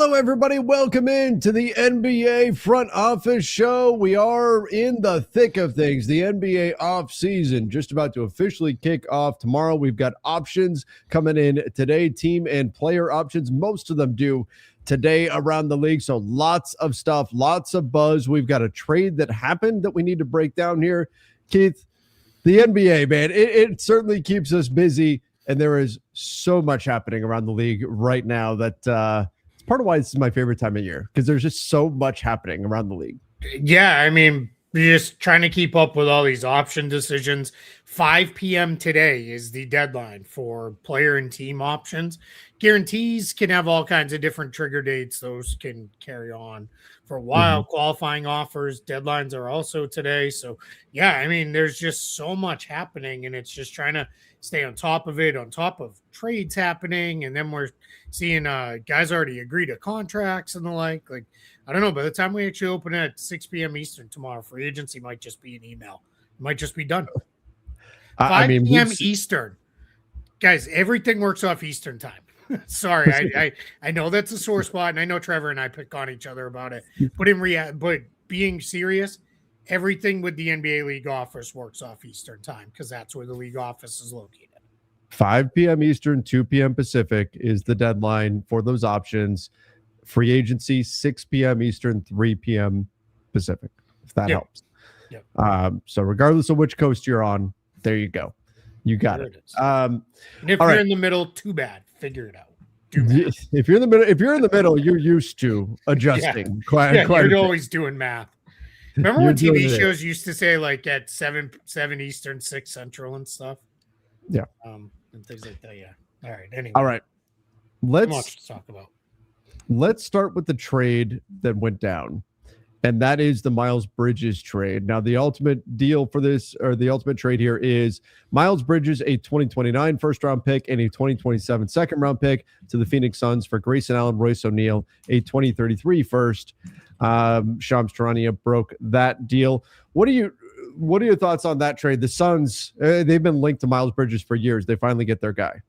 Hello, everybody. Welcome in to the NBA Front Office Show. We are in the thick of things. The NBA offseason just about to officially kick off tomorrow. We've got options coming in today, team and player options. Most of them do today around the league. So lots of stuff, lots of buzz. We've got a trade that happened that we need to break down here. Keith, the NBA, man, it certainly keeps us busy. And there is so much happening around the league right now that it's part of why this is my favorite time of year, because there's just so much happening around the league. Yeah, I mean, you're just trying to keep up with all these option decisions. 5 p.m. today is the deadline for player and team options. Guarantees can have all kinds of different trigger dates. Those can carry on for a while. Qualifying offers, deadlines are also today. So, yeah, I mean, there's just so much happening, and it's just trying to stay on top of it, on top of trades happening. And then we're seeing guys already agree to contracts and the like. Like, I don't know, by the time we actually open at 6 p.m. Eastern tomorrow, free agency might just be an email. It might just be done. 5 p.m. Eastern. Guys, everything works off Eastern time. Sorry, I know that's a sore spot, and I know Trevor and I pick on each other about it. But being serious, everything with the NBA league office works off Eastern time because that's where the league office is located. 5 p.m. Eastern, 2 p.m. Pacific is the deadline for those options. Free agency, 6 p.m. Eastern, 3 p.m. Pacific, if that helps. Yep. So regardless of which coast you're on, there you go. You got it. And if you're in the middle, too bad. Figure it out. If you're in the middle, you're used to adjusting. You're always doing math. Remember when TV shows used to say like at 7 Eastern, 6 Central and stuff? Yeah. And things like that. Yeah. All right. Anyway. All right. Much to talk about. Let's start with the trade that went down. And that is the Miles Bridges trade. Now, the ultimate deal for this, or the ultimate trade here, is Miles Bridges, a 2029 first-round pick and a 2027 second-round pick to the Phoenix Suns for Grayson Allen, Royce O'Neal, a 2033 first. Shams Charania broke that deal. What are your thoughts on that trade? The Suns, they've been linked to Miles Bridges for years. They finally get their guy.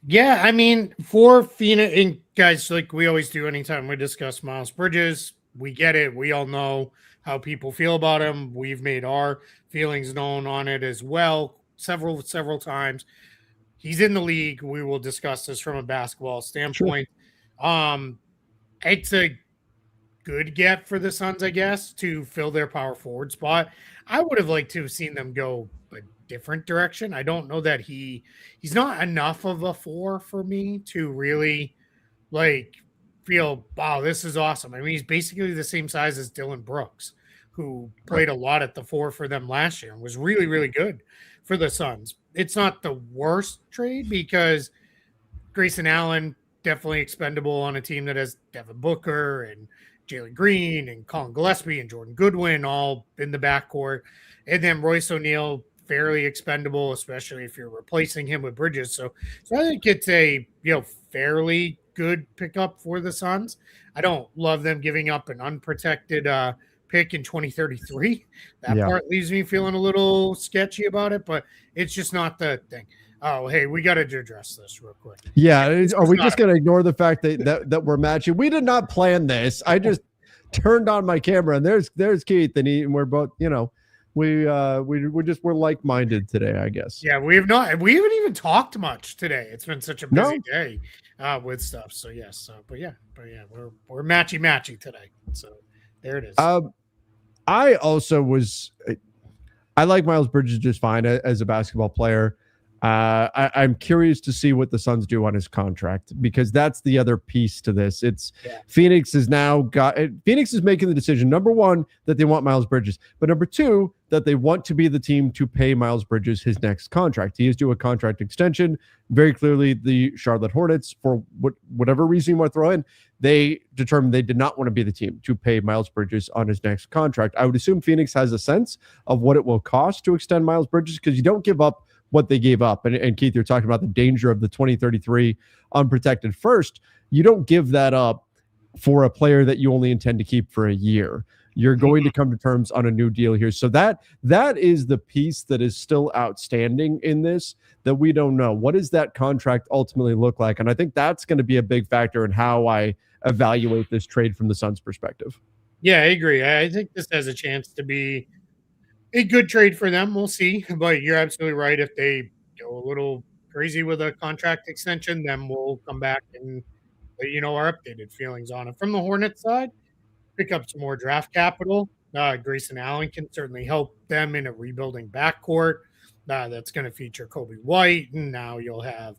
Yeah, I mean, for Phoenix, and guys, like we always do anytime we discuss Miles Bridges, we get it. We all know how people feel about him. We've made our feelings known on it as well several times. He's in the league. We will discuss this from a basketball standpoint. Sure. It's a good get for the Suns, I guess, to fill their power forward spot. I would have liked to have seen them go a different direction. I don't know that he's not enough of a 4 for me to really like feel, wow, this is awesome. I mean, he's basically the same size as Dylan Brooks, who played a lot at the 4 for them last year and was really, really good for the Suns. It's not the worst trade because Grayson Allen, definitely expendable on a team that has Devin Booker and Jalen Green and Colin Gillespie and Jordan Goodwin all in the backcourt. And then Royce O'Neal, fairly expendable, especially if you're replacing him with Bridges. So I think it's a fairly good pickup for the Suns. I don't love them giving up an unprotected pick in 2033. That part leaves me feeling a little sketchy about it, but it's just not the thing. Oh, hey, we got to address this real quick. Yeah, are we just going to ignore the fact that we're matching? We did not plan this. I just turned on my camera, and there's Keith, and we're both, we're like-minded today, I guess. Yeah, we haven't even talked much today. It's been such a busy day with stuff. So yes, but we're matchy today. So there it is. I like Miles Bridges just fine as a basketball player. I'm curious to see what the Suns do on his contract, because that's the other piece to this. Phoenix is making the decision, number one, that they want Miles Bridges, but number two, that they want to be the team to pay Miles Bridges his next contract. He is due a contract extension. Very clearly, the Charlotte Hornets, for whatever reason you want to throw in, they determined they did not want to be the team to pay Miles Bridges on his next contract. I would assume Phoenix has a sense of what it will cost to extend Miles Bridges, because you don't give up what they gave up. And Keith, you're talking about the danger of the 2033 unprotected first. You don't give that up for a player that you only intend to keep for a year. You're going to come to terms on a new deal here. So that is the piece that is still outstanding in this that we don't know. What does that contract ultimately look like? And I think that's going to be a big factor in how I evaluate this trade from the Suns' perspective. Yeah, I agree. I think this has a chance to be a good trade for them. We'll see. But you're absolutely right. If they go a little crazy with a contract extension, then we'll come back and let you know our updated feelings on it. From the Hornets side, pick up some more draft capital. Grayson Allen can certainly help them in a rebuilding backcourt. That's going to feature Kobe White, and now you'll have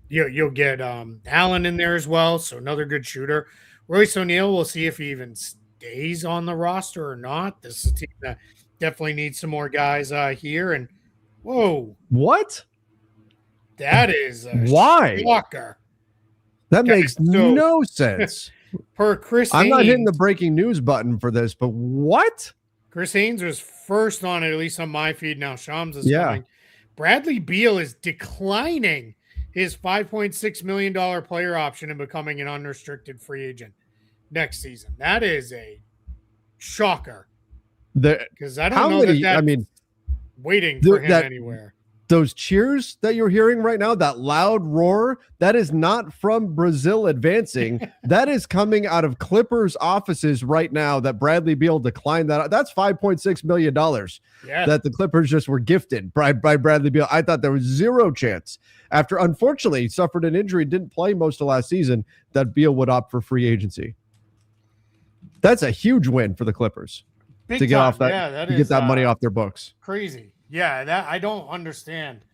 you'll get Allen in there as well, so another good shooter. Royce O'Neal, we'll see if he even stays on the roster or not. This is a team that definitely needs some more guys here. And whoa, what? That is why? Shocker. That makes no sense. Per Chris I'm Haynes, not hitting the breaking news button for this, but what? Chris Haynes was first on it, at least on my feed. Now Shams is coming. Bradley Beal is declining his $5.6 million player option and becoming an unrestricted free agent next season. That is a shocker. Because I don't know that's waiting for him anywhere. Those cheers that you're hearing right now, that loud roar, that is not from Brazil advancing. That is coming out of Clippers offices right now that Bradley Beal declined that. That's $5.6 million that the Clippers just were gifted by Bradley Beal. I thought there was zero chance after, unfortunately, he suffered an injury, didn't play most of last season, that Beal would opt for free agency. That's a huge win for the Clippers to get off that, to get that money off their books. Crazy. Yeah, that I don't understand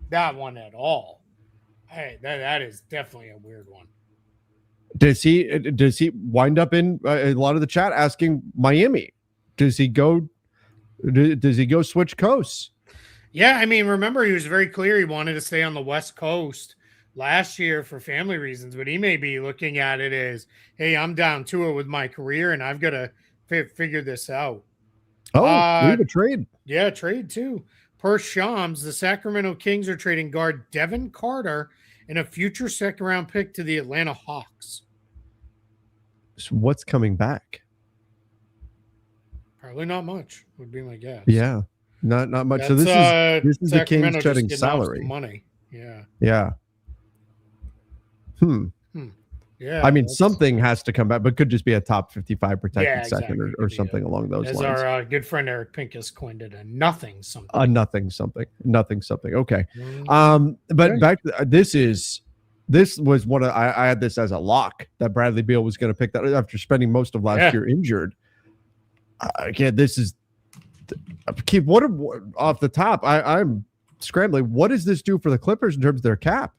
that one at all. Hey, that is definitely a weird one. Does he wind up in a lot of the chat asking Miami? Does he go switch coasts? Yeah, I mean, remember he was very clear he wanted to stay on the West Coast last year for family reasons, but he may be looking at it as, hey, I'm down to it with my career and I've got to figure this out. Oh, we have a trade. Yeah, trade too. Per Shams, the Sacramento Kings are trading guard Devin Carter and a future second-round pick to the Atlanta Hawks. So what's coming back? Probably not much, would be my guess. Yeah, not much. So this is the Kings shedding salary. Money. Yeah. Yeah. Yeah, I mean, something has to come back, but could just be a top 55 protected exactly. second or something along those lines. As our good friend Eric Pincus coined it, a nothing something. Nothing something. Okay. But back to this was one of I had this as a lock that Bradley Beal was going to pick that after spending most of last year injured. Again, this is keep off the top. I'm scrambling. What does this do for the Clippers in terms of their cap?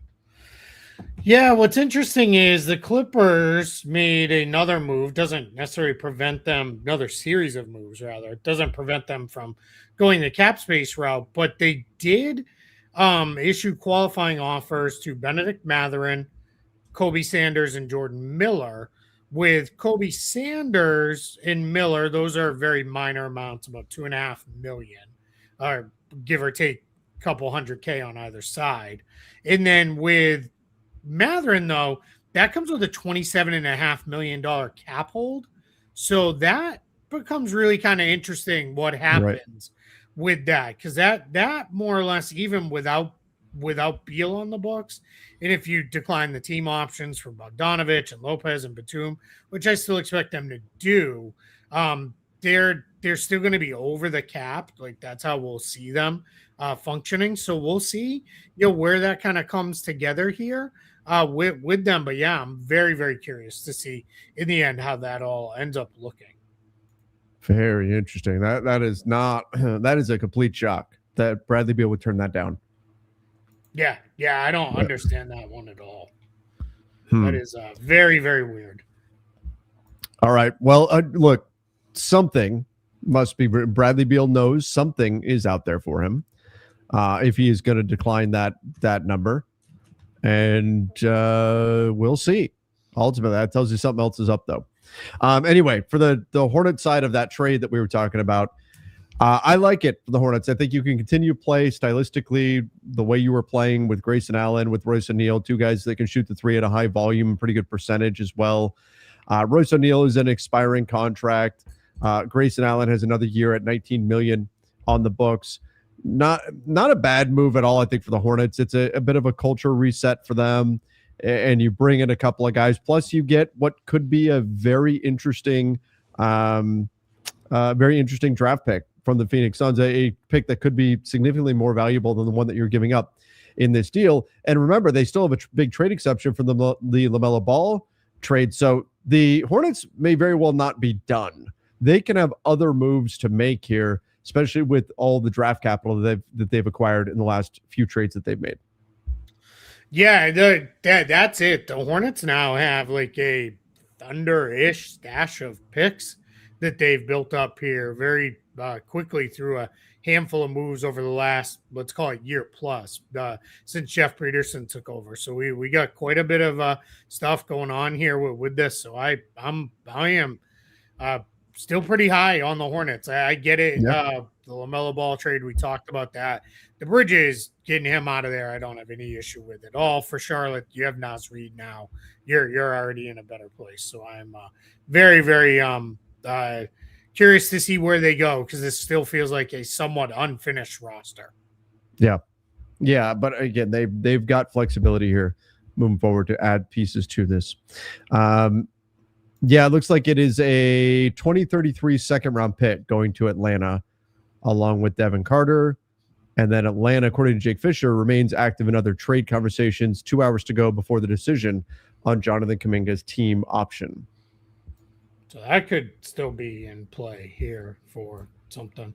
Yeah, what's interesting is the Clippers made another move, doesn't necessarily prevent them, another series of moves, rather. It doesn't prevent them from going the cap space route, but they did issue qualifying offers to Benedict Mathurin, Kobe Sanders, and Jordan Miller. With Kobe Sanders and Miller, those are very minor amounts, about $2.5 million, or give or take a couple $100K on either side. And then with Mathurin, though, that comes with a $27.5 million cap hold. So that becomes really kind of interesting what happens with that. Because that more or less, even without Beal on the books, and if you decline the team options for Bogdanovich and Lopez and Batum, which I still expect them to do, they're still going to be over the cap. Like, that's how we'll see them functioning. So we'll see, where that kind of comes together here with them. But yeah, I'm very, very curious to see in the end how that all ends up looking. Very interesting. That is not that is a complete shock that Bradley Beal would turn that down. Yeah, I don't understand that one at all. That is very, very weird. All right. Well, look, something must be. Bradley Beal knows something is out there for him if he is going to decline that number. And we'll see. Ultimately, that tells you something else is up, though. Anyway, for the Hornets side of that trade that we were talking about, I like it for the Hornets. I think you can continue to play stylistically the way you were playing with Grayson Allen, with Royce O'Neal, two guys that can shoot the three at a high volume, pretty good percentage as well. Royce O'Neal is an expiring contract. Grayson Allen has another year at 19 million on the books. Not a bad move at all, I think, for the Hornets. It's a bit of a culture reset for them, and you bring in a couple of guys. Plus, you get what could be a very interesting draft pick from the Phoenix Suns, a pick that could be significantly more valuable than the one that you're giving up in this deal. And remember, they still have a big trade exception from the LaMelo Ball trade. So the Hornets may very well not be done. They can have other moves to make here, especially with all the draft capital that they've acquired in the last few trades that they've made. Yeah, that's it. The Hornets now have like a Thunder-ish stash of picks that they've built up here very quickly through a handful of moves over the last, let's call it, year plus since Jeff Peterson took over. So we got quite a bit of stuff going on here with this. So I am still pretty high on the Hornets. I get it. Yeah. The LaMelo Ball trade, we talked about that. The Bridges, getting him out of there, I don't have any issue with it all. For Charlotte, you have Naz Reid now. You're already in a better place. So I'm very, very curious to see where they go, because this still feels like a somewhat unfinished roster. Yeah, but again, they've got flexibility here moving forward to add pieces to this. Yeah, it looks like it is a 2033 second round pick going to Atlanta along with Devin Carter. And then Atlanta, according to Jake Fisher, remains active in other trade conversations. 2 hours to go before the decision on Jonathan Kuminga's team option. So that could still be in play here for something.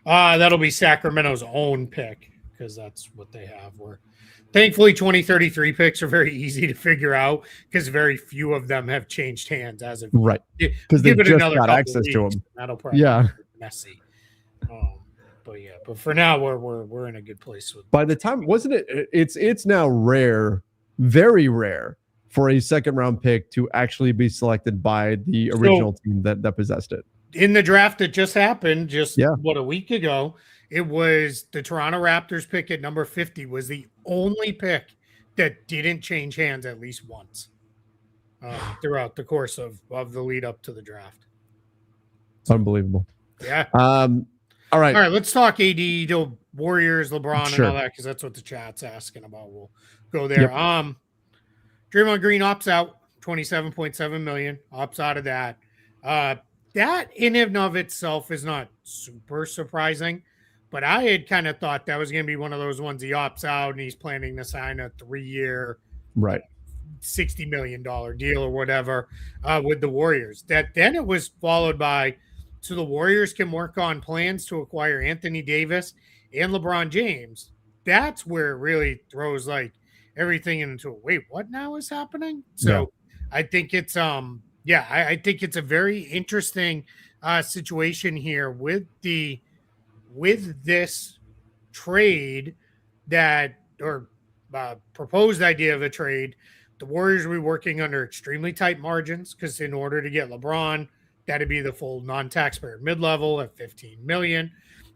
That'll be Sacramento's own pick, because that's what they have. Where thankfully 2033 picks are very easy to figure out, because very few of them have changed hands as of right, because they just got access to them. That'll probably be messy. But for now we're in a good place. By the time, wasn't it? It's now rare, very rare, for a second round pick to actually be selected by the original team that possessed it. In the draft that just happened, a week ago, it was the Toronto Raptors pick at number 50 was the only pick that didn't change hands at least once throughout the course of the lead up to the draft. Unbelievable. Yeah. All right. Let's talk AD, the Warriors, LeBron, and all that, because that's what the chat's asking about. We'll go there. Yep. Draymond Green opts out, $27.7 million, opts out of that. That in and of itself is not super surprising, but I had kind of thought that was going to be one of those ones he opts out and he's planning to sign a 3-year, $60 million deal or whatever with the Warriors. Then it was followed by, so the Warriors can work on plans to acquire Anthony Davis and LeBron James. That's where it really throws like everything into wait, what now is happening? So I think it's I think it's a very interesting situation here with this trade proposed idea of a trade. The Warriors will be working under extremely tight margins, because in order to get LeBron, that'd be the full non-taxpayer mid-level at $15 million.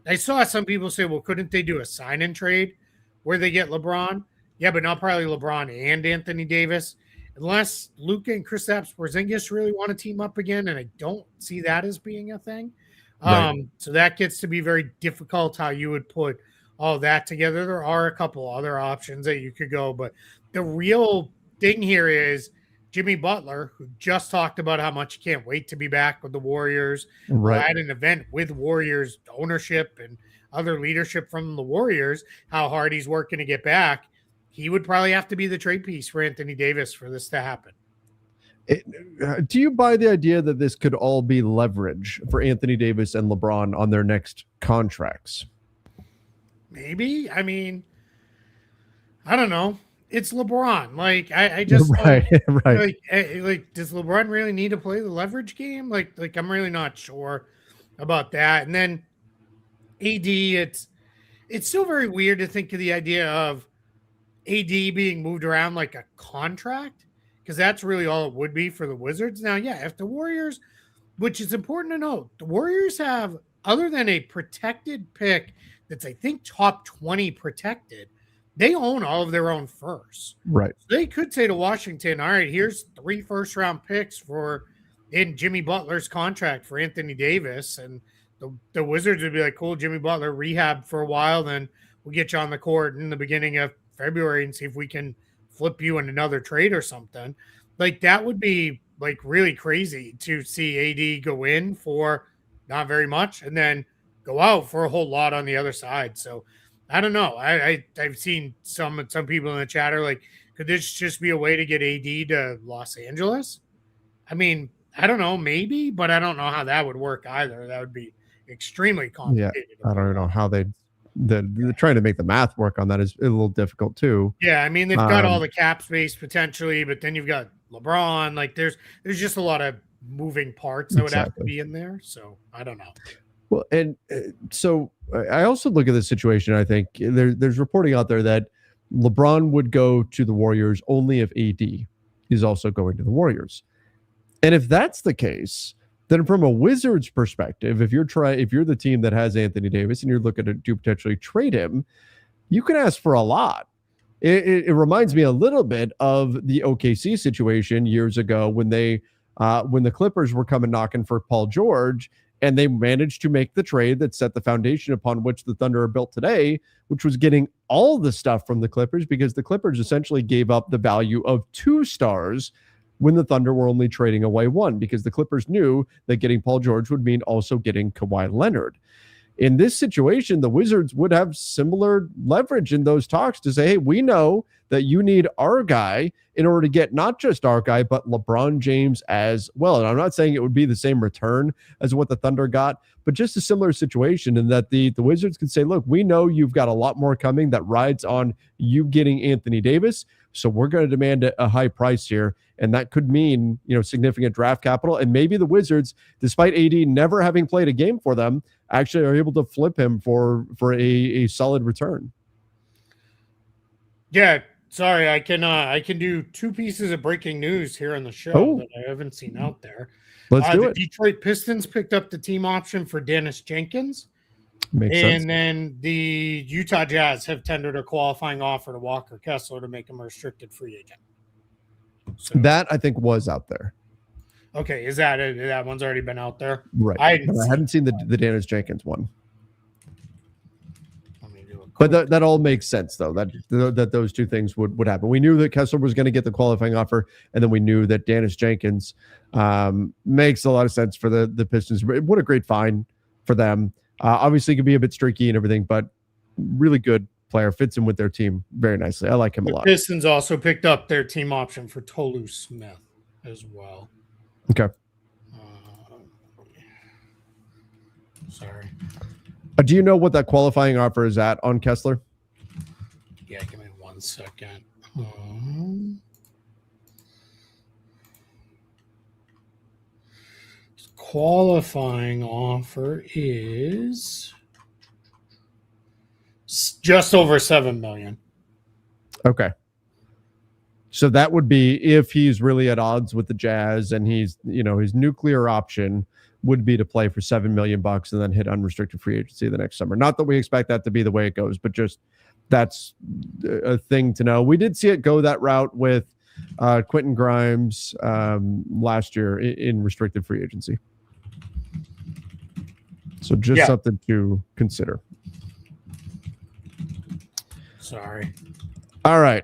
I saw some people say, well, couldn't they do a sign-in trade where they get LeBron? Yeah, but not probably LeBron and Anthony Davis, unless Luka and Kristaps Porzingis really want to team up again, and I don't see that as being a thing. So that gets to be very difficult how you would put all that together. There are a couple other options that you could go, but the real thing here is Jimmy Butler, who just talked about how much he can't wait to be back with the Warriors, at an event with Warriors ownership and other leadership from the Warriors, how hard he's working to get back. He would probably have to be the trade piece for Anthony Davis for this to happen. Do you buy the idea that this could all be leverage for Anthony Davis and LeBron on their next contracts? Maybe. I mean, I don't know. It's LeBron. Like, I just right. Like, does LeBron really need to play the leverage game? Like I'm really not sure about that. And then AD, it's still very weird to think of the idea of AD being moved around like a contract, because that's really all it would be for the Wizards. Now, if the Warriors, which is important to note, the Warriors have, other than a protected pick that's, I think, top 20 protected, they own all of their own firsts. Right. So they could say to Washington, all right, here's 3 first-round picks for in Jimmy Butler's contract for Anthony Davis, and the Wizards would be like, cool, Jimmy Butler, rehab for a while, then we'll get you on the court in the beginning of February and see if we can flip you in another trade or something. Like, that would be like really crazy to see AD go in for not very much and then go out for a whole lot on the other side. So I don't know. I've seen some people in the chat are like, could this just be a way to get AD to Los Angeles? I mean, I don't know, maybe, but I don't know how that would work either. That would be extremely complicated. Yeah, I don't know how they're trying to make the math work on that is a little difficult too. Yeah, I mean, they've got all the cap space potentially, but then you've got LeBron. Like, there's just a lot of moving parts that would have to be in there. So I don't know. Well, and so I also look at this situation. I think there's reporting out there that LeBron would go to the Warriors only if AD is also going to the Warriors. And if that's the case, then from a Wizards perspective, if you're the team that has Anthony Davis and you're looking to potentially trade him, you can ask for a lot. It reminds me a little bit of the OKC situation years ago when the Clippers were coming knocking for Paul George, and they managed to make the trade that set the foundation upon which the Thunder are built today, which was getting all the stuff from the Clippers, because the Clippers essentially gave up the value of 2 stars when the Thunder were only trading away 1, because the Clippers knew that getting Paul George would mean also getting Kawhi Leonard. In this situation, the Wizards would have similar leverage in those talks to say, hey, we know that you need our guy in order to get not just our guy, but LeBron James as well. And I'm not saying it would be the same return as what the Thunder got, but just a similar situation in that the Wizards could say, look, we know you've got a lot more coming that rides on you getting Anthony Davis, so we're going to demand a high price here. And that could mean, significant draft capital. And maybe the Wizards, despite AD never having played a game for them, actually are able to flip him for a solid return. Yeah, sorry, I can do 2 pieces of breaking news here on the show that I haven't seen out there. Let's do it. Detroit Pistons picked up the team option for Dennis Jenkins. Makes sense. And then the Utah Jazz have tendered a qualifying offer to Walker Kessler to make him a restricted free agent. So, that I think was out there. Okay, is that one's already been out there? Right. I hadn't seen the Dennis Jenkins one. But that all makes sense, though, that those 2 things would happen. We knew that Kessler was going to get the qualifying offer, and then we knew that Dennis Jenkins makes a lot of sense for the Pistons. What a great find for them. Obviously, could be a bit streaky and everything, but really good player, fits in with their team very nicely. I like him a lot. Pistons also picked up their team option for Tolu Smith as well. Okay. Sorry. Do you know what that qualifying offer is at on Kessler? Yeah, give me 1 second. Qualifying offer is just over $7 million. Okay. So that would be if he's really at odds with the Jazz, and he's, his nuclear option would be to play for $7 million and then hit unrestricted free agency the next summer. Not that we expect that to be the way it goes, but just that's a thing to know. We did see it go that route with Quentin Grimes last year in restricted free agency. So just something to consider. Sorry. All right.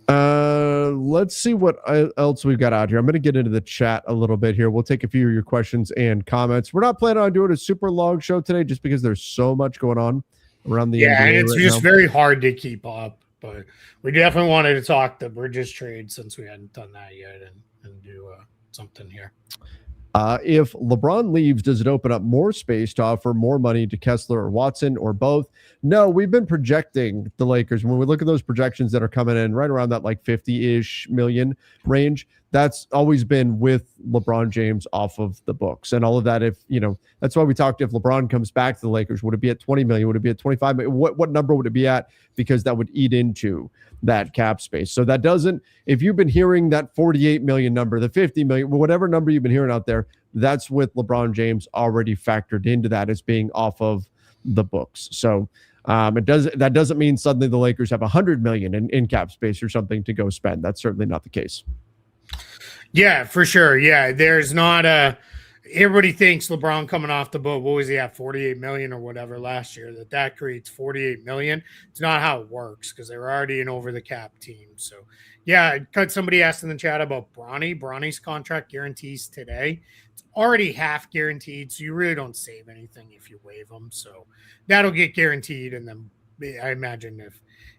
Let's see what else we've got out here. I'm going to get into the chat a little bit here. We'll take a few of your questions and comments. We're not planning on doing a super long show today just because there's so much going on around the NBA. Yeah, and it's just very hard to keep up. But we definitely wanted to talk the Bridges trade since we hadn't done that yet and do something here. If LeBron leaves, does it open up more space to offer more money to Kessler or Watson or both? No, we've been projecting the Lakers. When we look at those projections that are coming in right around that like 50-ish million range, that's always been with LeBron James off of the books and all of that. If, that's why we talked, if LeBron comes back to the Lakers, would it be at 20 million? Would it be at 25 million? What number would it be at? Because that would eat into that cap space. So that doesn't, if you've been hearing that 48 million number, the 50 million, whatever number you've been hearing out there, that's with LeBron James already factored into that as being off of the books. So that doesn't mean suddenly the Lakers have 100 million in cap space or something to go spend. That's certainly not the case. Yeah, for sure. Yeah, there's not a. Everybody thinks LeBron coming off the boat. What was he at, 48 million or whatever last year? That creates 48 million. It's not how it works because they were already an over the cap team. So, yeah, somebody asked in the chat about Bronny. Bronny's contract guarantees today. It's already half guaranteed, so you really don't save anything if you waive them. So that'll get guaranteed, and then I imagine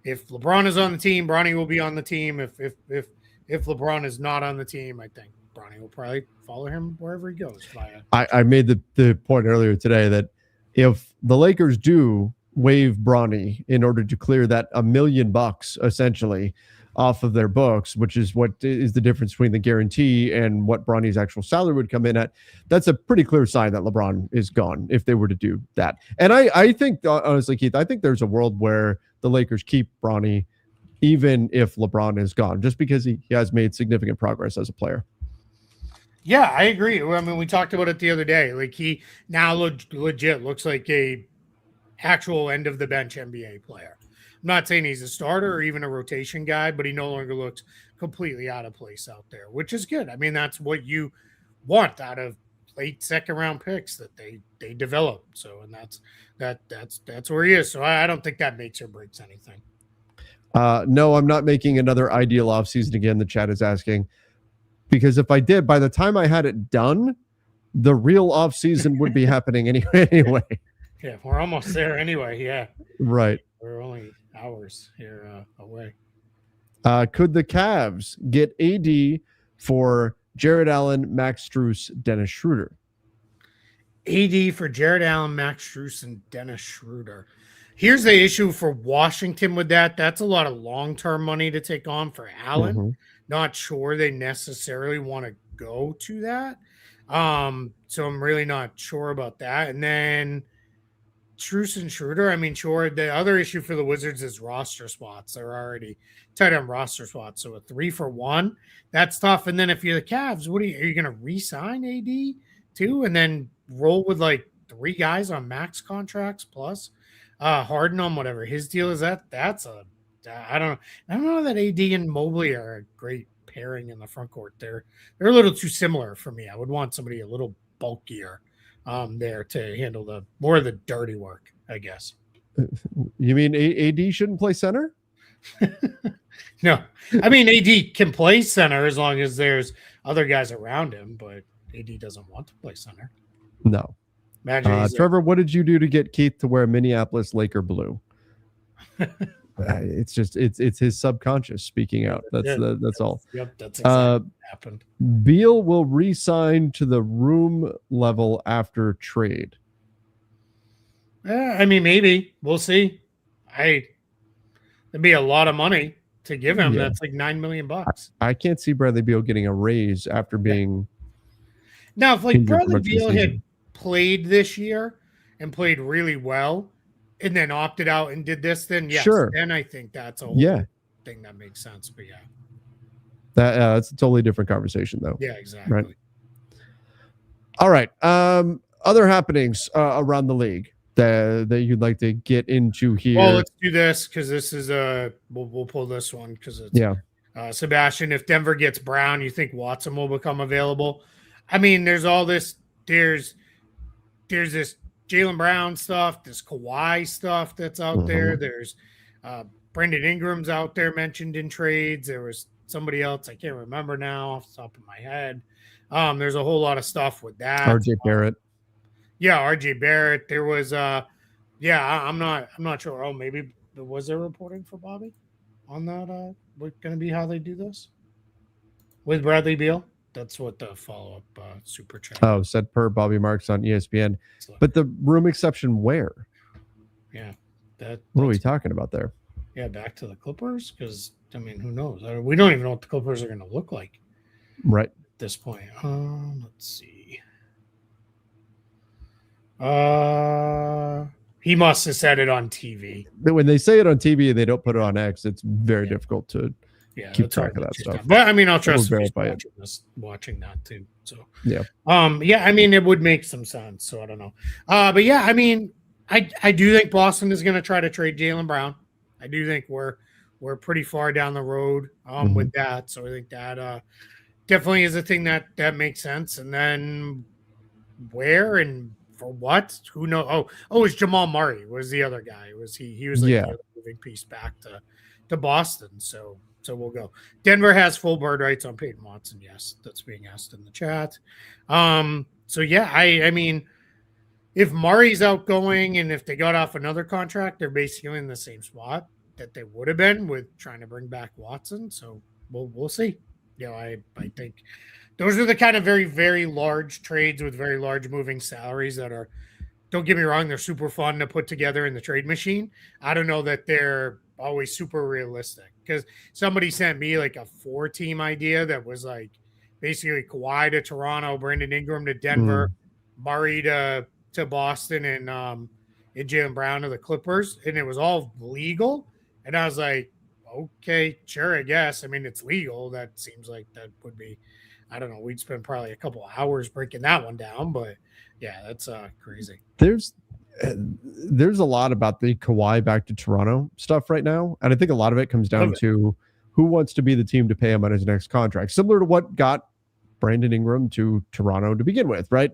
if LeBron is on the team, Bronny will be on the team. If LeBron is not on the team, I think Bronny will probably follow him wherever he goes. I made the point earlier today that if the Lakers do waive Bronny in order to clear that $1 million essentially off of their books, which is what is the difference between the guarantee and what Bronny's actual salary would come in at, that's a pretty clear sign that LeBron is gone if they were to do that. And I think, honestly, Keith, I think there's a world where the Lakers keep Bronny even if LeBron is gone, just because he has made significant progress as a player. Yeah, I agree. I mean, we talked about it the other day. Like, he now legit looks like a actual end of the bench NBA player. I'm not saying he's a starter or even a rotation guy, but he no longer looks completely out of place out there, which is good. I mean, that's what you want out of late second round picks, that they develop. So, and that's where he is. So I don't think that makes or breaks anything. No, I'm not making another ideal offseason again. The chat is asking, because if I did, by the time I had it done, the real offseason would be happening anyway. Yeah, we're almost there anyway. Yeah. Right. We're only hours here away. Could the Cavs get AD for Jared Allen, Max Strus, Dennis Schroeder? AD for Jared Allen, Max Strus, and Dennis Schroeder. Here's the issue for Washington with that. That's a lot of long-term money to take on for Allen. Mm-hmm. Not sure they necessarily want to go to that. So I'm really not sure about that. And then Strus and Schroeder, I mean, sure. The other issue for the Wizards is roster spots. They're already tight on roster spots. So a 3-for-1, that's tough. And then if you're the Cavs, are you going to re-sign AD too? And then roll with like 3 guys on max contracts plus Harden on whatever his deal is. I don't know that AD and Mobley are a great pairing in the front court. They're a little too similar for me. I would want somebody a little bulkier there to handle more of the dirty work, I guess. You mean AD shouldn't play center? No, I mean, AD can play center as long as there's other guys around him, but AD doesn't want to play center. No. Trevor, what did you do to get Keith to wear Minneapolis Laker blue? It's his subconscious speaking out. That's all. Yep, that's exactly what happened. Beal will re-sign to the room level after trade. I mean, maybe we'll see. It'd be a lot of money to give him. Yeah. That's like $9 million. I can't see Bradley Beal getting a raise after being. Now, if like Bradley Beal had played this year and played really well, and then opted out and did this, then yes, sure. Then I think that's a whole thing that makes sense. But yeah, that's a totally different conversation, though. Yeah, exactly. Right. All right. Other happenings around the league that you'd like to get into here. Well, let's do this because this is we'll pull this one because it's Sebastian. If Denver gets Brown, you think Watson will become available? I mean, there's all this. There's this Jaylen Brown stuff, this Kawhi stuff that's out there. There's Brandon Ingram's out there mentioned in trades. There was somebody else I can't remember now off the top of my head. There's a whole lot of stuff with that. RJ Barrett. RJ Barrett. There was I'm not sure. Oh, maybe was there reporting for Bobby on that? What's going to be how they do this with Bradley Beal? That's what the follow-up super chat. Oh, said per Bobby Marks on ESPN. But the room exception where? Yeah. What are we talking about there? Yeah, back to the Clippers? Because, I mean, who knows? We don't even know what the Clippers are going to look like. Right. At this point. Let's see. He must have said it on TV. When they say it on TV and they don't put it on X, it's very difficult to keep track of that stuff. But I mean, I'll trust watching that too. So I mean, it would make some sense. So I don't know. But yeah, I mean, I do think Boston is going to try to trade Jaylen Brown. I do think we're pretty far down the road with that. So I think definitely is a thing that makes sense. And then where and for what? Who knows? Oh, it's Jamal Murray was the other guy. He was like the Yeah. other moving piece back to Boston. So we'll go. Denver has full bird rights on Peyton Watson. Yes, that's being asked in the chat. So yeah, I mean, if Murray's outgoing and if they got off another contract, they're basically in the same spot that they would have been with trying to bring back Watson. So we'll see. I think those are the kind of very, very large trades with very large moving salaries that are, don't get me wrong, they're super fun to put together in the trade machine. I don't know that they're always super realistic because somebody sent me like a 4-team idea that was like basically Kawhi to Toronto, Brandon Ingram to Denver, Murray to Boston, and Jaylen Brown to the Clippers, and it was all legal. And I was like, okay, sure, I guess. I mean, it's legal. That seems like that would be, I don't know. We'd spend probably a couple of hours breaking that one down, but yeah, that's crazy. There's a lot about the Kawhi back to Toronto stuff right now, and I think a lot of it comes down to who wants to be the team to pay him on his next contract, similar to what got Brandon Ingram to Toronto to begin with, right?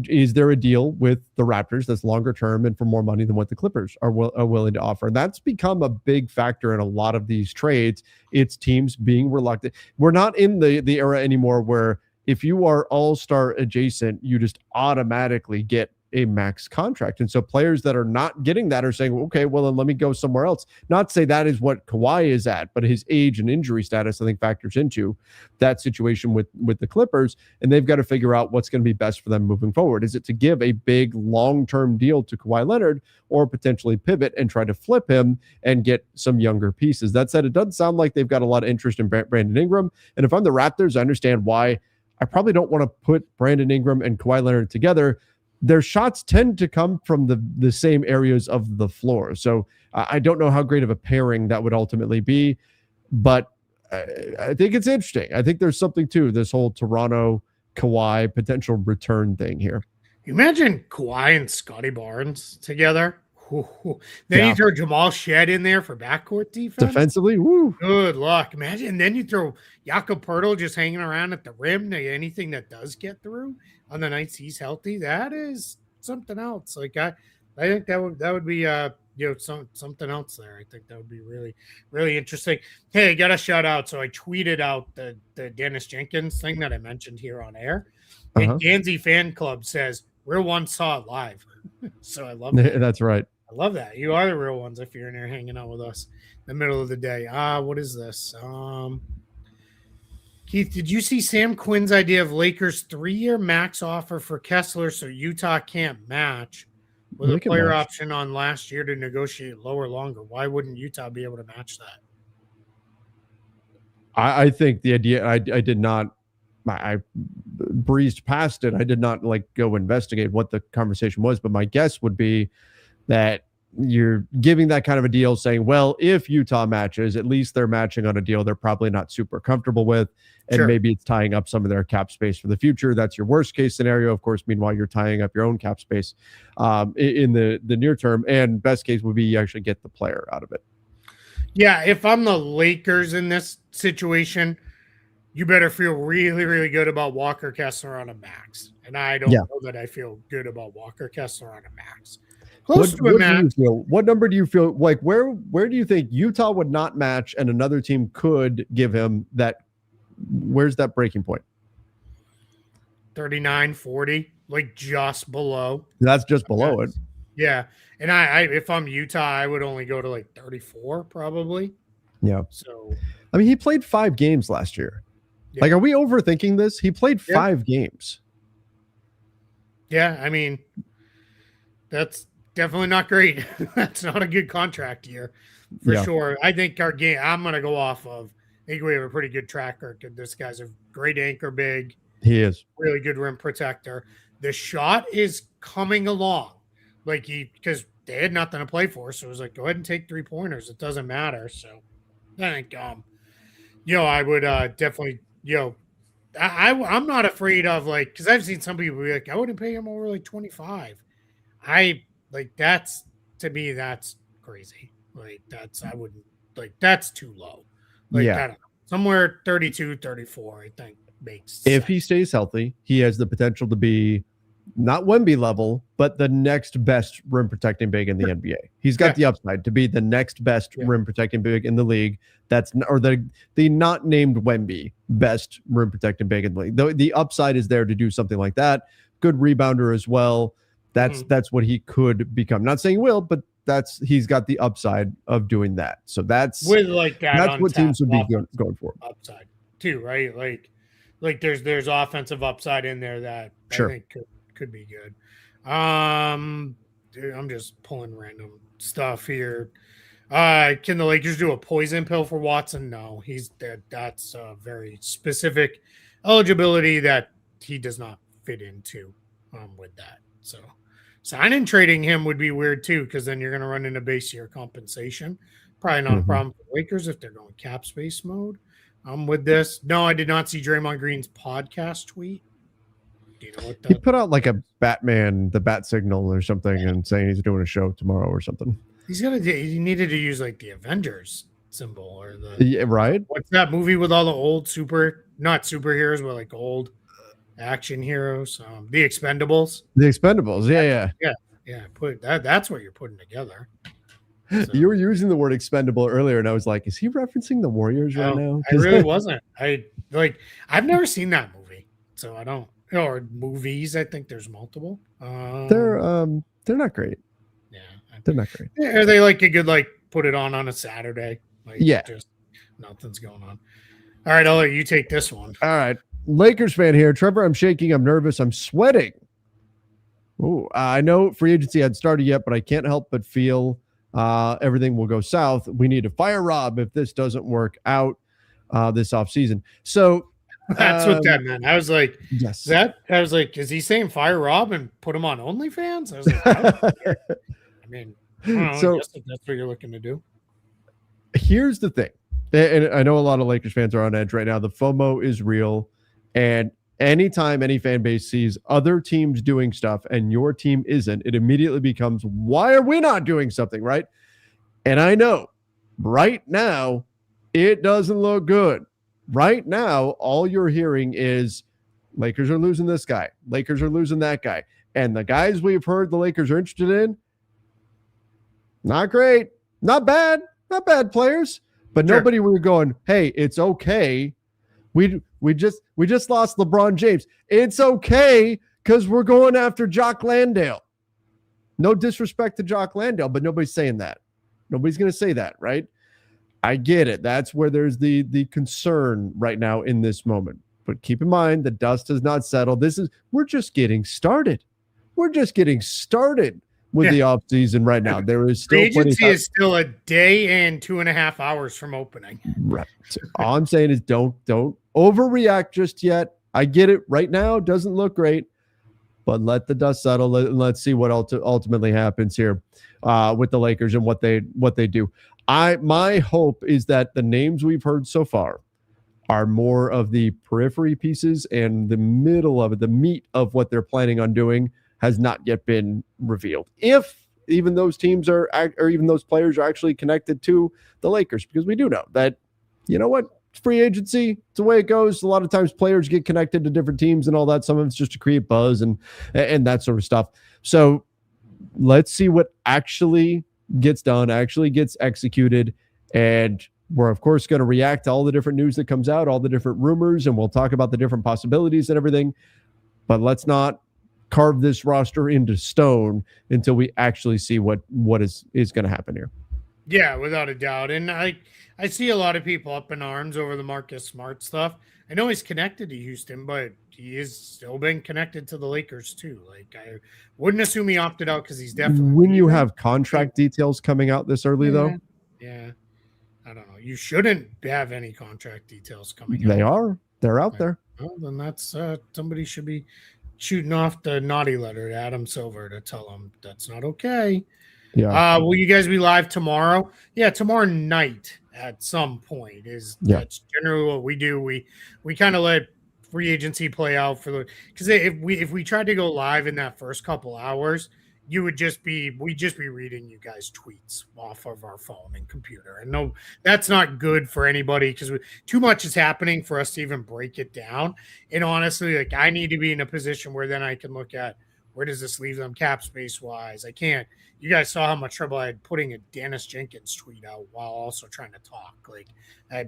Is there a deal with the Raptors that's longer term and for more money than what the Clippers are willing to offer? And that's become a big factor in a lot of these trades. It's teams being reluctant. We're not in the era anymore where if you are all-star adjacent, you just automatically get a max contract. And so players that are not getting that are saying, okay, well, then let me go somewhere else. Not to say that is what Kawhi is at, but his age and injury status, I think, factors into that situation with the Clippers. And they've got to figure out what's going to be best for them moving forward. Is it to give a big long-term deal to Kawhi Leonard or potentially pivot and try to flip him and get some younger pieces? That said, it doesn't sound like they've got a lot of interest in Brandon Ingram. And if I'm the Raptors, I understand why. I probably don't want to put Brandon Ingram and Kawhi Leonard together. Their shots tend to come from the same areas of the floor. So I don't know how great of a pairing that would ultimately be, but I think it's interesting. I think there's something to this whole Toronto Kawhi potential return thing here. Imagine Kawhi and Scotty Barnes together. Then you throw Jamal Shed in there for backcourt defense. Defensively, woo. Good luck. Imagine. And then you throw Jakob Poeltl just hanging around at the rim to anything that does get through on the nights he's healthy. That is something else. Like I think that would be something else there. I think that would be really, really interesting. Hey, I got a shout out. So I tweeted out the Dennis Jenkins thing that I mentioned here on air. And Gansey Fan Club says, "Real one saw it live." So I love that. That's right. I love that. You are the real ones if you're in there hanging out with us in the middle of the day. What is this? Keith, did you see Sam Quinn's idea of Lakers 3-year max offer for Kessler so Utah can't match with a player option on last year to negotiate lower longer? Why wouldn't Utah be able to match that? I think the idea, I did not, I breezed past it. I did not go investigate what the conversation was, but my guess would be that you're giving that kind of a deal saying, well, if Utah matches, at least they're matching on a deal they're probably not super comfortable with. And maybe it's tying up some of their cap space for the future. That's your worst case scenario. Of course, meanwhile, you're tying up your own cap space in the near term. And best case would be you actually get the player out of it. Yeah, if I'm the Lakers in this situation, you better feel really, really good about Walker Kessler on a max. And I don't know that I feel good about Walker Kessler on a max. Close to a max. What number do you feel like? Where do you think Utah would not match and another team could give him that? Where's that breaking point? 39, 40, like just below. That's just below it. Yeah. And I if I'm Utah, I would only go to like 34 probably. Yeah. So I mean, he played 5 games last year. Yeah. Like, are we overthinking this? He played 5 games. Yeah, I mean, that's definitely not great. That's not a good contract year for sure. I think our game, I'm going to go off of, I think we have a pretty good track record. This guy's a great anchor big. He is. Really good rim protector. The shot is coming along. Because they had nothing to play for. So it was like, go ahead and take 3-pointers. It doesn't matter. So I think, I would definitely, I'm not afraid of because I've seen some people be like, I wouldn't pay him over 25. That's, to me, that's crazy. That's too low. I don't know. somewhere 32, 34, I think makes If sense. he stays healthy, he has the potential to be not Wemby level, but the next best rim protecting big in the NBA. He's got the upside to be the next best rim protecting big in the league. Or the not named Wemby best rim protecting big in the league. The upside is there to do something like that. Good rebounder as well. That's what he could become. Not saying will, but he's got the upside of doing that. So that's with like that's what teams would be going for. Upside too, right? Like there's offensive upside in there that I think could be good. Dude, I'm just pulling random stuff here. Can the Lakers do a poison pill for Watson? No, that's a very specific eligibility that he does not fit into with that. So signing and trading him would be weird too, because then you're going to run into base year compensation. Probably not a problem for the Lakers if they're going cap space mode. With this. No, I did not see Draymond Green's podcast tweet. Do you know what he put out like a Batman, the bat signal or something, and saying he's doing a show tomorrow or something. He needed to use like the Avengers symbol or the right. What's that movie with all the old not superheroes, but like old action heroes? The Expendables. The Expendables, yeah. Put that. That's what you're putting together. So. You were using the word expendable earlier, and I was like, "Is he referencing the Warriors right now?" I really wasn't. I've never seen that movie, so I don't. Or movies. I think there's multiple. They're not great. Yeah, they're not great. Are they like a good put it on a Saturday? Just nothing's going on. All right, I'll let you take this one. All right, Lakers fan here, Trevor. I'm shaking. I'm nervous. I'm sweating. Oh, I know free agency hadn't started yet, but I can't help but feel. Everything will go south. We need to fire Rob if this doesn't work out this offseason. So that's what that meant. I was like, yes. Is he saying fire Rob and put him on OnlyFans? I was like, I mean, I don't know. So, I guess if that's what you're looking to do. Here's the thing. And I know a lot of Lakers fans are on edge right now. The FOMO is real. And anytime any fan base sees other teams doing stuff and your team isn't, it immediately becomes, why are we not doing something, right? And I know right now it doesn't look good. Right now, all you're hearing is Lakers are losing this guy. Lakers are losing that guy. And the guys we've heard the Lakers are interested in, not great, not bad players, but nobody were going, hey, it's okay. We just lost LeBron James. It's okay because we're going after Jock Landale. No disrespect to Jock Landale, but nobody's saying that. Nobody's going to say that, right? I get it. That's where there's the concern right now in this moment. But keep in mind, the dust has not settled. We're just getting started. We're just getting started with the offseason right now. There is still agency is still a day and 2.5 hours from opening. Right. All I'm saying is don't overreact just yet. I get it. Right now, it doesn't look great, but let the dust settle. Let's see what ultimately happens here with the Lakers and what they do. My hope is that the names we've heard so far are more of the periphery pieces, and the middle of it, the meat of what they're planning on doing, has not yet been revealed. If even those teams or even those players are actually connected to the Lakers, because we do know that, you know what, it's free agency. It's the way it goes. A lot of times players get connected to different teams and all that. Some of it's just to create buzz and that sort of stuff. So let's see what actually gets done, actually gets executed. And we're, of course, going to react to all the different news that comes out, all the different rumors, and we'll talk about the different possibilities and everything. But let's not carve this roster into stone until we actually see what is going to happen here. Yeah, without a doubt. And I see a lot of people up in arms over the Marcus Smart stuff. I know he's connected to Houston, but he is still been connected to the Lakers too. Like, I wouldn't assume he opted out because he's definitely. When you have contract details coming out this early, though. Yeah. I don't know. You shouldn't have any contract details coming out. They're out there. Well, then that's somebody should be shooting off the naughty letter to Adam Silver to tell him that's not okay. Yeah. Will you guys be live tomorrow? Yeah, tomorrow night at some point that's generally what we do. We kind of let free agency play out because if we tried to go live in that first couple hours, we'd just be reading you guys tweets off of our phone and computer. And no, that's not good for anybody because too much is happening for us to even break it down. And honestly, like I need to be in a position where then I can look at where does this leave them cap space wise. I can't. You guys saw how much trouble I had putting a Dennis Jenkins tweet out while also trying to talk. Like I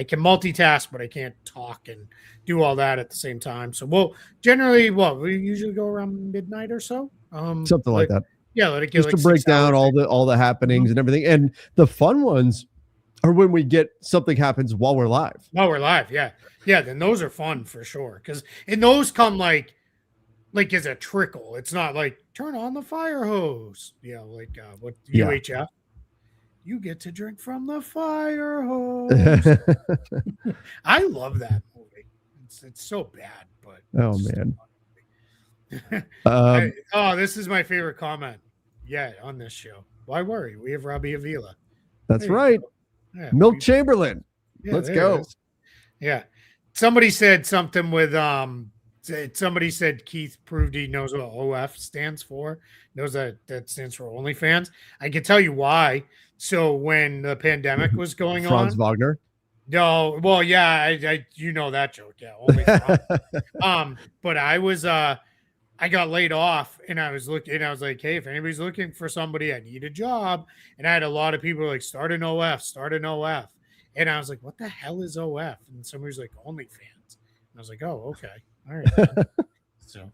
can multitask, but I can't talk and do all that at the same time. So we usually go around midnight or so. Something like that. Yeah, let it get just to break down all the happenings and everything. And the fun ones are when we get something happens while we're live. Yeah. Then those are fun for sure. And those come like as a trickle. It's not like turn on the fire hose. Like what UHF. You get to drink from the fire hose. I love that movie. It's so bad, but oh man. This is my favorite comment yet on this show. Why worry? We have Robbie Avila. That's right. Yeah, Milk Chamberlain. Yeah, let's go. Yeah. Somebody said something with somebody said Keith proved he knows what OF stands for. Knows that stands for OnlyFans. I can tell you why. So when the pandemic was going Franz Wagner. No, well, yeah, I you know that joke, yeah. Only but I got laid off and I was looking and I was like, hey, if anybody's looking for somebody, I need a job. And I had a lot of people like start an OF. And I was like, what the hell is OF? And somebody was like, OnlyFans. And I was like, oh, okay. All right. So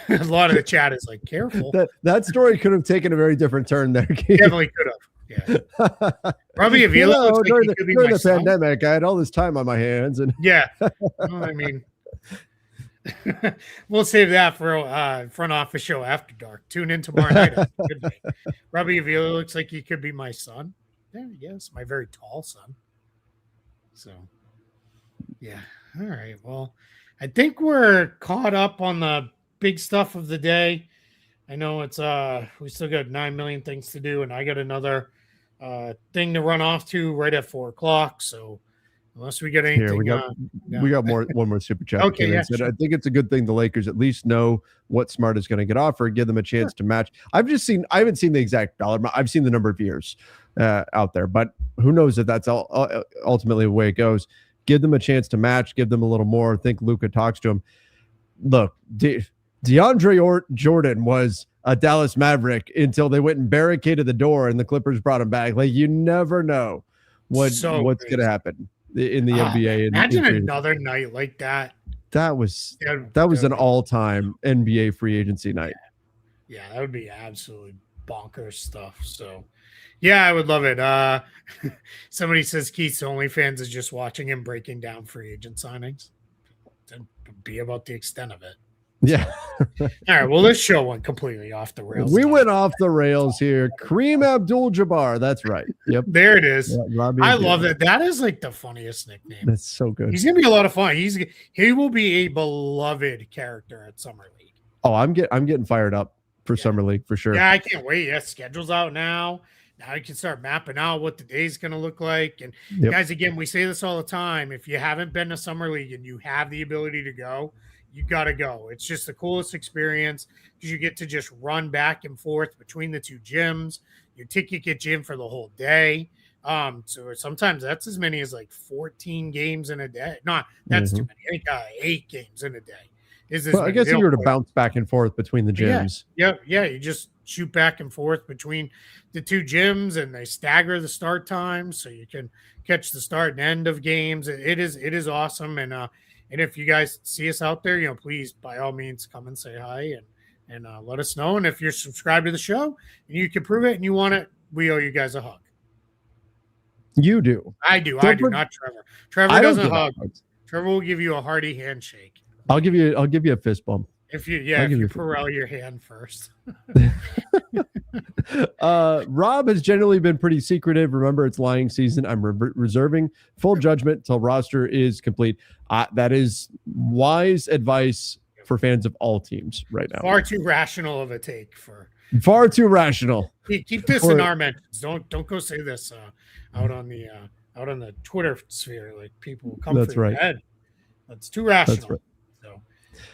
a lot of the chat is like, careful. That story could have taken a very different turn there. Definitely could have. Yeah. Probably Avila looks like he could be during my the son. pandemic, I had all this time on my hands. And yeah. Well, I mean, we'll save that for front office show after dark. Tune in tomorrow night. Robbie Avila looks like he could be my son. Yeah, yes, my very tall son. So, yeah. All right. Well, I think we're caught up on the big stuff of the day. I know it's we still got 9 million things to do, and I got another thing to run off to right at 4:00. So unless we get anything, here, we got one more super chat. Okay, yeah, sure. I think it's a good thing the Lakers at least know what Smart is going to get offered, give them a chance to match. I haven't seen the exact dollar amount. I've seen the number of years out there, but who knows if that's ultimately the way it goes. Give them a chance to match, give them a little more. I think Luka talks to him. Look, DeAndre Jordan was a Dallas Maverick until they went and barricaded the door and the Clippers brought him back. Like, you never know what's going to happen in the NBA. Imagine another night like that. That was an all-time NBA free agency night. Yeah, that would be absolutely bonkers stuff. So, yeah, I would love it. Somebody says Keith's OnlyFans is just watching him breaking down free agent signings. To be about the extent of it. Yeah. All right. Well, this show went completely off the rails. We went off the rails here. Kareem Abdul-Jabbar. That's right. Yep. There it is. Yeah, I love it. That is like the funniest nickname. That's so good. He's gonna be a lot of fun. He will be a beloved character at Summer League. Oh, I'm getting fired up for Summer League for sure. Yeah, I can't wait. Yeah, schedule's out now. Now you can start mapping out what the day's going to look like. And guys, again, we say this all the time. If you haven't been to Summer League and you have the ability to go, you got to go. It's just the coolest experience because you get to just run back and forth between the two gyms. Your ticket gets you in for the whole day. So sometimes that's as many as like 14 games in a day. No, that's too many. I think 8 games in a day. Well, I guess if you were to bounce back and forth between the gyms. Yeah. You just shoot back and forth between the two gyms, and they stagger the start times so you can catch the start and end of games. It is awesome. And if you guys see us out there, please by all means come and say hi and let us know. And if you're subscribed to the show and you can prove it and you want it, we owe you guys a hug. You do. I do, not Trevor. Trevor doesn't hug. Trevor will give you a hearty handshake. I'll give you a fist bump. If you Pharrell your hand first. Rob has generally been pretty secretive. Remember, it's lying season. I'm reserving full judgment till roster is complete. That is wise advice for fans of all teams right now. Far too rational of a take far too rational. Keep this in our mentions. Don't go say this out on the Twitter sphere. Like people come for your head. That's too rational. That's right. So,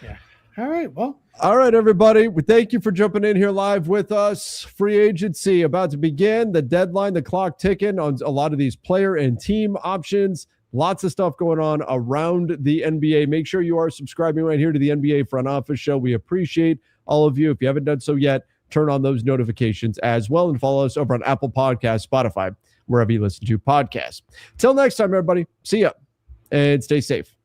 yeah. All right. Well, all right, everybody. We thank you for jumping in here live with us. Free agency about to begin. The deadline, the clock ticking on a lot of these player and team options. Lots of stuff going on around the NBA. Make sure you are subscribing right here to the NBA Front Office Show. We appreciate all of you. If you haven't done so yet, turn on those notifications as well and follow us over on Apple Podcasts, Spotify, wherever you listen to podcasts. Till next time, everybody. See ya and stay safe.